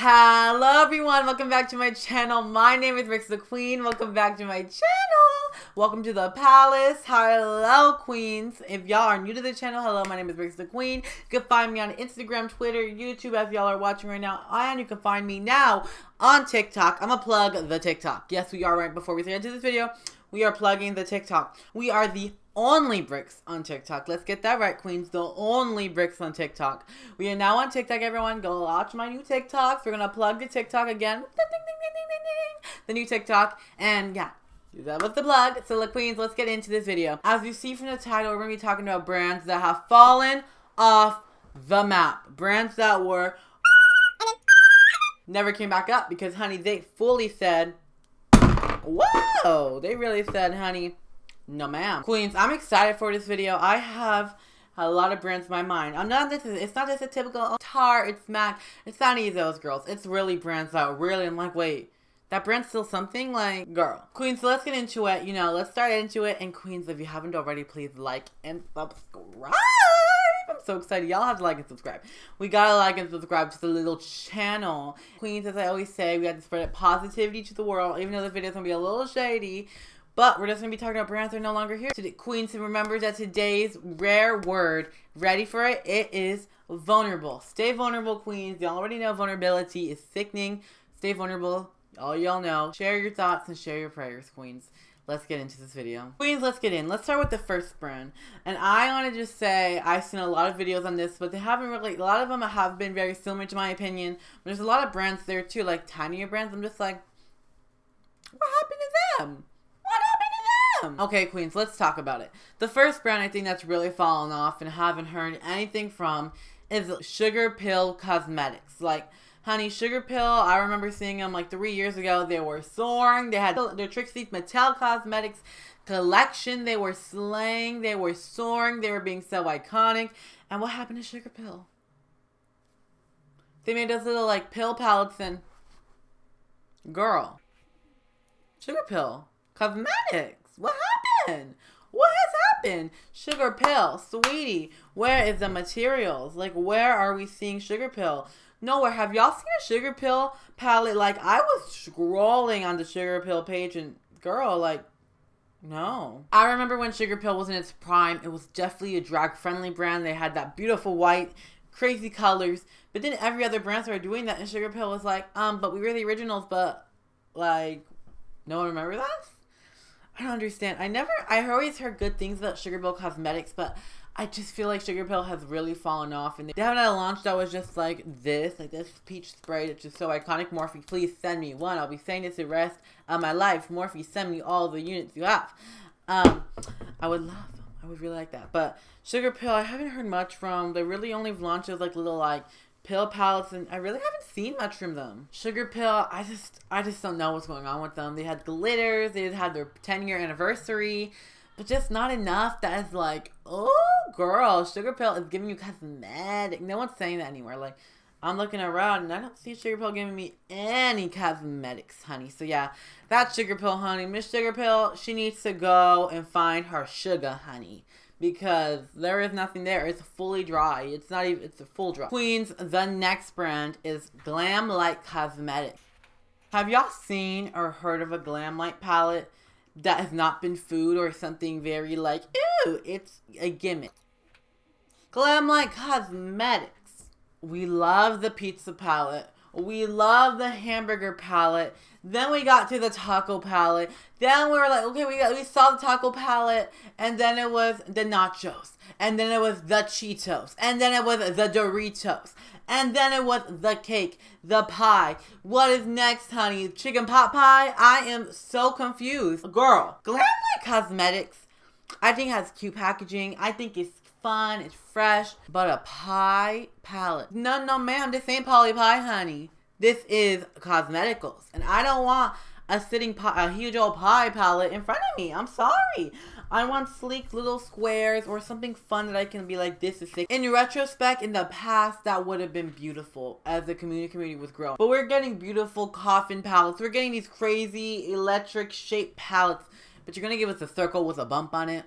Hello everyone, welcome back to my channel. My name is Becca the Queen. Welcome back to my channel. Welcome to the palace. Hello queens. If y'all are new to the channel, hello, my name is Becca the Queen. You can find me on Instagram, Twitter, YouTube as y'all are watching right now. And you can find me now on TikTok. I'm gonna plug the TikTok. Yes, we are. Right before we get into this video, we are plugging the TikTok. We are the only bricks on TikTok. Let's get that right, queens. The only bricks on TikTok. We are now on TikTok, everyone. Go watch my new TikToks. We're gonna plug the TikTok again. The new TikTok. And yeah, that was the plug. So look, queens, let's get into this video. As you see from the title, we're gonna be talking about brands that have fallen off the map. Brands that were never came back up because, honey, they fully said, whoa, they really said, honey, no ma'am. Queens, I'm excited for this video. I have a lot of brands in my mind. It's not just a typical Tarte, it's MAC, it's not any of those girls. It's really brands that really, I'm like, wait, that brand's still something? Like, girl. Queens, so let's get into it. You know, let's start into it. And queens, if you haven't already, please like and subscribe. I'm so excited. Y'all have to like and subscribe. We gotta like and subscribe to the little channel. Queens, as I always say, we have to spread positivity to the world, even though the video's gonna be a little shady. But we're just going to be talking about brands that are no longer here. Today, queens, and remember that today's rare word, ready for it, it is vulnerable. Stay vulnerable, queens. You already know vulnerability is sickening. Stay vulnerable. All y'all know. Share your thoughts and share your prayers, queens. Let's get into this video. Queens, let's get in. Let's start with the first brand. And I want to just say, I've seen a lot of videos on this, but they haven't really, a lot of them have been very similar to my opinion. But there's a lot of brands there too, like tinier brands. I'm just like, what happened to them? Okay, queens, let's talk about it. The first brand I think that's really fallen off and haven't heard anything from is Sugarpill Cosmetics. Like, honey, Sugarpill, I remember seeing them like 3 years ago. They were soaring. They had their Trixie Mattel Cosmetics collection. They were slaying. They were soaring. They were being so iconic. And what happened to Sugarpill? They made those little like pill palettes and girl. Sugarpill Cosmetics. What happened? What has happened? Sugarpill, sweetie, where is the materials? Like, where are we seeing Sugarpill? Nowhere. Have y'all seen a Sugarpill palette? Like, I was scrolling on the Sugarpill page and, girl, like, no. I remember when Sugarpill was in its prime, it was definitely a drag-friendly brand. They had that beautiful white, crazy colors. But then every other brand started doing that, and Sugarpill was like, but we were the originals, but, like, no one remembers us? I don't understand. I always heard good things about Sugarpill Cosmetics, but I just feel like Sugarpill has really fallen off. And they haven't had a launch that was just like this peach spray that's just so iconic. Morphe, please send me one. I'll be saying this the rest of my life. Morphe, send me all the units you have. I would really like that. But Sugarpill, I haven't heard much from. They really only launched as like little like pill palettes, and I really haven't seen much from them. Sugarpill, I just don't know what's going on with them. They had glitters, they had their 10-year anniversary, but just not enough that is like, oh girl, Sugarpill is giving you cosmetic. No one's saying that anymore. Like, I'm looking around and I don't see Sugarpill giving me any cosmetics, honey. So yeah, that's Sugarpill Honey. Miss Sugarpill, she needs to go and find her sugar honey, because there is nothing there. It's fully dry. It's not even, it's a full dry. Queens, the next brand is GlamLike Cosmetics. Have y'all seen or heard of a GlamLike palette that has not been food or something very like, ew, it's a gimmick? GlamLike Cosmetics. We love the pizza palette. We love the hamburger palette. Then we got to the taco palette. Then we were like, okay, we saw the taco palette, and then it was the nachos, and then it was the Cheetos, and then it was the Doritos, and then it was the cake, the pie. What is next, honey? Chicken pot pie? I am so confused. Girl, GlamLike Cosmetics, I think has cute packaging. I think it's fun, it's fresh, but a pie palette. No, ma'am, this ain't Polly Pie, honey. This is cosmeticals, and I don't want a huge old pie palette in front of me. I'm sorry. I want sleek little squares or something fun that I can be like, this is sick. In retrospect, in the past, that would have been beautiful as the community was growing. But we're getting beautiful coffin palettes. We're getting these crazy electric shaped palettes, but you're gonna give us a circle with a bump on it?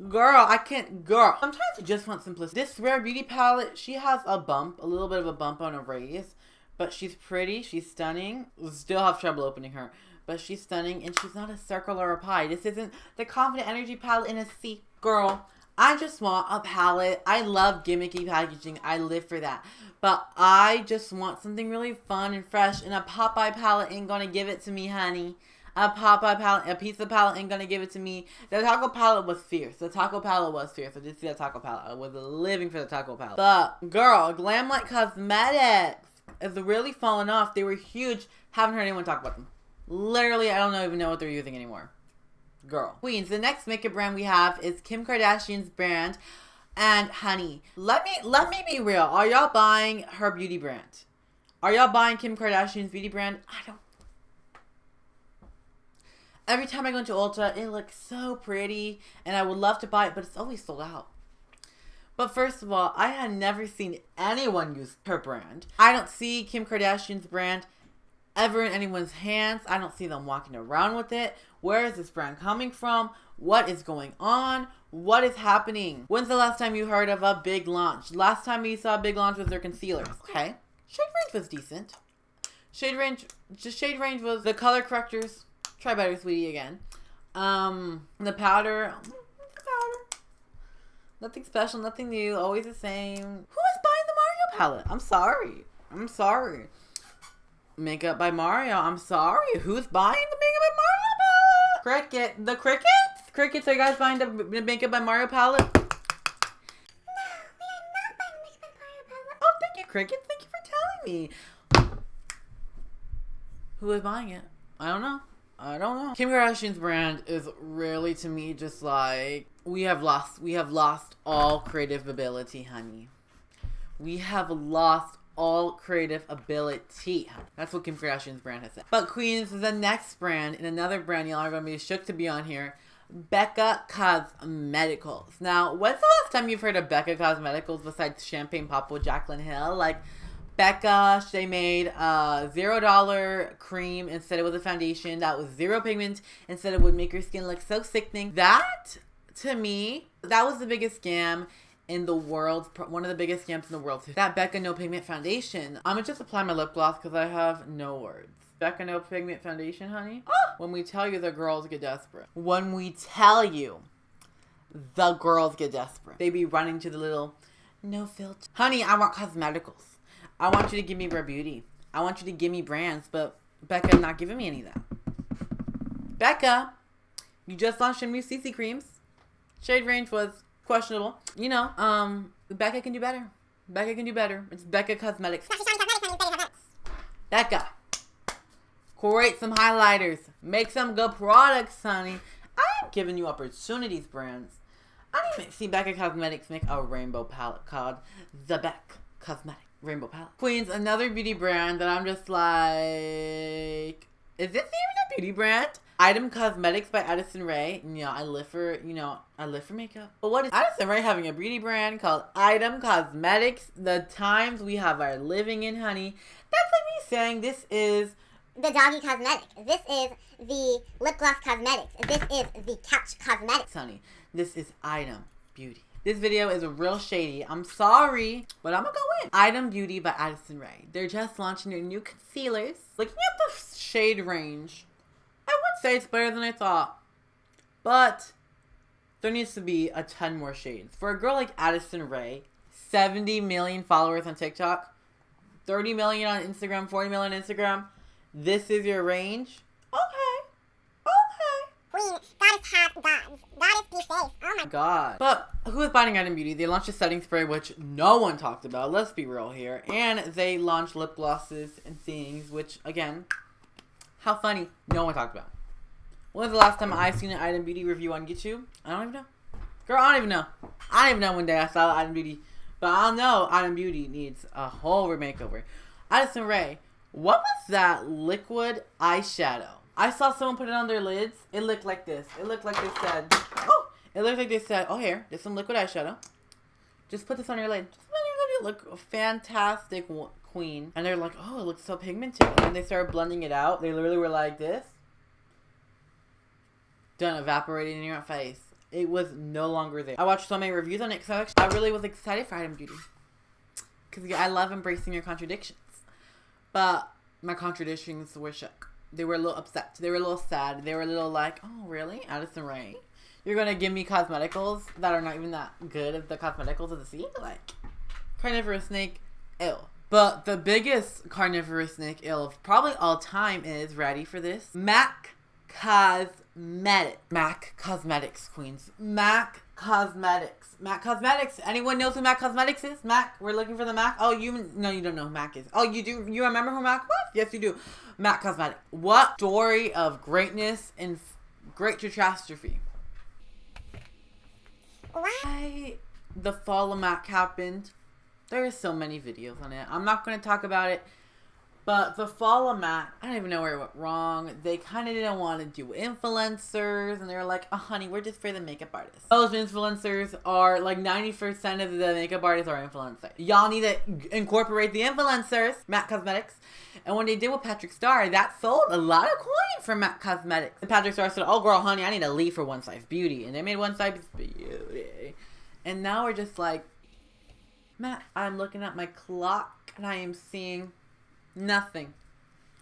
Girl, I can't, girl. Sometimes you just want simplicity. This Rare Beauty palette, she has a bump, a little bit of a bump on a radius. But she's pretty. She's stunning. Still have trouble opening her. But she's stunning. And she's not a circle or a pie. This isn't the Confident Energy palette in a C. Girl, I just want a palette. I love gimmicky packaging. I live for that. But I just want something really fun and fresh. And a Popeye palette ain't gonna give it to me, honey. A Popeye palette, a pizza palette ain't gonna give it to me. The taco palette was fierce. The taco palette was fierce. I did see that taco palette. I was living for the taco palette. But, girl, GlamLike Cosmetics is really falling off. They were huge. Haven't heard anyone talk about them. Literally, I don't even know what they're using anymore. Girl. Queens, the next makeup brand we have is Kim Kardashian's brand. And, honey, let me be real. Are y'all buying her beauty brand? Are y'all buying Kim Kardashian's beauty brand? I don't. Every time I go into Ulta, it looks so pretty, and I would love to buy it, but it's always sold out. But first of all, I had never seen anyone use her brand. I don't see Kim Kardashian's brand ever in anyone's hands. I don't see them walking around with it. Where is this brand coming from? What is going on? What is happening? When's the last time you heard of a big launch? Last time you saw a big launch was their concealers. Okay. Shade range was decent. Shade range was the color correctors. Try better, sweetie, again. The powder. Nothing special, nothing new, always the same. Who is buying the Mario palette? I'm sorry. Makeup by Mario. I'm sorry. Who's buying the Makeup by Mario palette? Cricket. The crickets? Crickets, are you guys buying the Makeup by Mario palette? No, we are not buying the Makeup by Mario palette. Oh, thank you, Crickets. Thank you for telling me. Who is buying it? I don't know. Kim Kardashian's brand is really, to me, just like, we have lost all creative ability, honey. We have lost all creative ability. That's what Kim Kardashian's brand has said. But Queens, the next brand, and another brand y'all are going to be shook to be on here, Becca Cosmeticals. Now, when's the last time you've heard of Becca Cosmeticals besides Champagne Pop with Jaclyn Hill? Like, Becca, they made a $0 cream instead it was a foundation that was zero pigment. Instead it would make your skin look so sickening. That, to me, that was the biggest scam in the world. One of the biggest scams in the world. That Becca No Pigment Foundation. I'm going to just apply my lip gloss because I have no words. Becca No Pigment Foundation, honey. When we tell you, the girls get desperate. When we tell you, the girls get desperate. They be running to the little no filter. Honey, I want cosmeticals. I want you to give me Rare Beauty. I want you to give me brands, but Becca not giving me any of that. Becca, you just launched some new CC creams. Shade range was questionable. You know, Becca can do better. Becca can do better. It's Becca Cosmetics. Becca, create some highlighters. Make some good products, honey. I am giving you opportunities, brands. I didn't even see Becca Cosmetics make a rainbow palette called The Becca Cosmetics. Rainbow palette. Queens, another beauty brand that I'm just like, is this even a beauty brand? Item Cosmetics by Addison Rae. I live for makeup. But what is Addison Rae having a beauty brand called Item Cosmetics? The times we are living in, honey. That's like me saying this is the doggy cosmetics. This is the lip gloss cosmetics. This is the couch cosmetics. Honey, this is Item Beauty. This video is a real shady. I'm sorry, but I'm gonna go in. Item Beauty by Addison Rae. They're just launching their new concealers. Looking at the shade range, I would say it's better than I thought. But there needs to be a ton more shades. For a girl like Addison Rae, 70 million followers on TikTok, 30 million on Instagram, 40 million on Instagram, this is your range? Okay. Queen, goddess have gods. Goddess be safe. Oh my god. But who is buying Item Beauty? They launched a setting spray, which no one talked about. Let's be real here. And they launched lip glosses and things, which, again, how funny. No one talked about. When was the last time I seen an Item Beauty review on YouTube? I don't even know. Girl, I don't even know. I don't even know when day I saw Item Beauty. But I'll know Item Beauty needs a whole makeover. Addison Rae, what was that liquid eyeshadow? I saw someone put it on their lids. It looked like this. It looked like they said, oh, here, there's some liquid eyeshadow. Just put this on your lid. Just put it on your lid. You look fantastic, queen. And they're like, oh, it looks so pigmented. And then they started blending it out. They literally were like this. Done, evaporating in your face. It was no longer there. I watched so many reviews on it because I really was excited for Item Beauty. Because I love embracing your contradictions. But my contradictions were shook. They were a little upset. They were a little sad. They were a little like, oh, really? Addison Rae? You're going to give me cosmeticals that are not even that good as the cosmeticals of the sea? Like, carnivorous snake, ew. But the biggest carnivorous snake, ill of probably all time is, ready for this? MAC Cosmetics. MAC Cosmetics, queens. MAC Cosmetics. MAC Cosmetics. Anyone knows who MAC Cosmetics is? MAC. We're looking for the MAC. Oh, no, you don't know who MAC is. Oh, you do? You remember who MAC was? Yes, you do. MAC Cosmetics. What story of greatness and great catastrophe? Why the fall of MAC happened? There are so many videos on it. I'm not going to talk about it. But the fall of MAC, I don't even know where it went wrong. They kind of didn't want to do influencers. And they were like, oh, honey, we're just for the makeup artists. Those influencers are like 90% of the makeup artists are influencers. Y'all need to incorporate the influencers, MAC Cosmetics. And when they did with Patrick Starr, that sold a lot of coins for MAC Cosmetics. And Patrick Starr said, oh, girl, honey, I need to leave for One Size Beauty. And they made One Size Beauty. And now we're just like, Matt, I'm looking at my clock and I am seeing nothing.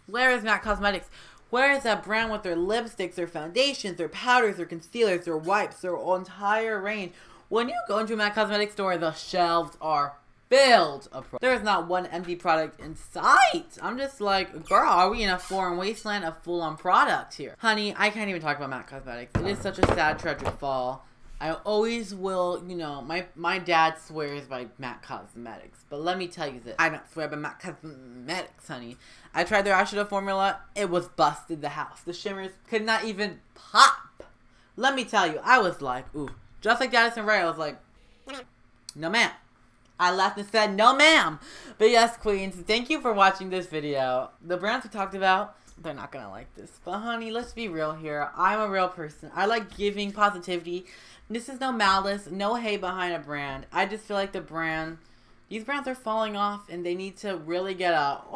Where is MAC Cosmetics? Where is that brand with their lipsticks, their foundations, their powders, their concealers, their wipes, their entire range? When you go into a MAC Cosmetics store, the shelves are filled of products. There is not one empty product in sight. I'm just like, girl, are we in a foreign wasteland of full-on product here? Honey, I can't even talk about MAC Cosmetics. It is such a sad, tragic fall. I always will, you know, my dad swears by MAC Cosmetics. But let me tell you this. I don't swear by MAC Cosmetics, honey. I tried their eyeshadow formula. It was busted the house. The shimmers could not even pop. Let me tell you, I was like, ooh. Just like Addison Rae, I was like, no ma'am. I laughed and said, no ma'am. But yes, queens, thank you for watching this video. The brands we talked about, they're not going to like this. But honey, let's be real here. I'm a real person. I like giving positivity. This is no malice, no hate behind a brand. I just feel like these brands are falling off and they need to really get up.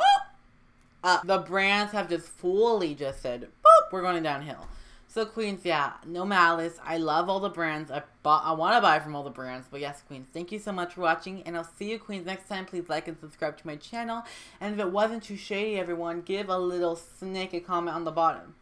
The brands have just fully just said, boop, we're going downhill. So queens, yeah, no malice. I love all the brands. I want to buy from all the brands. But yes, queens, thank you so much for watching. And I'll see you, queens, next time. Please like and subscribe to my channel. And if it wasn't too shady, everyone, give a little snake a comment on the bottom.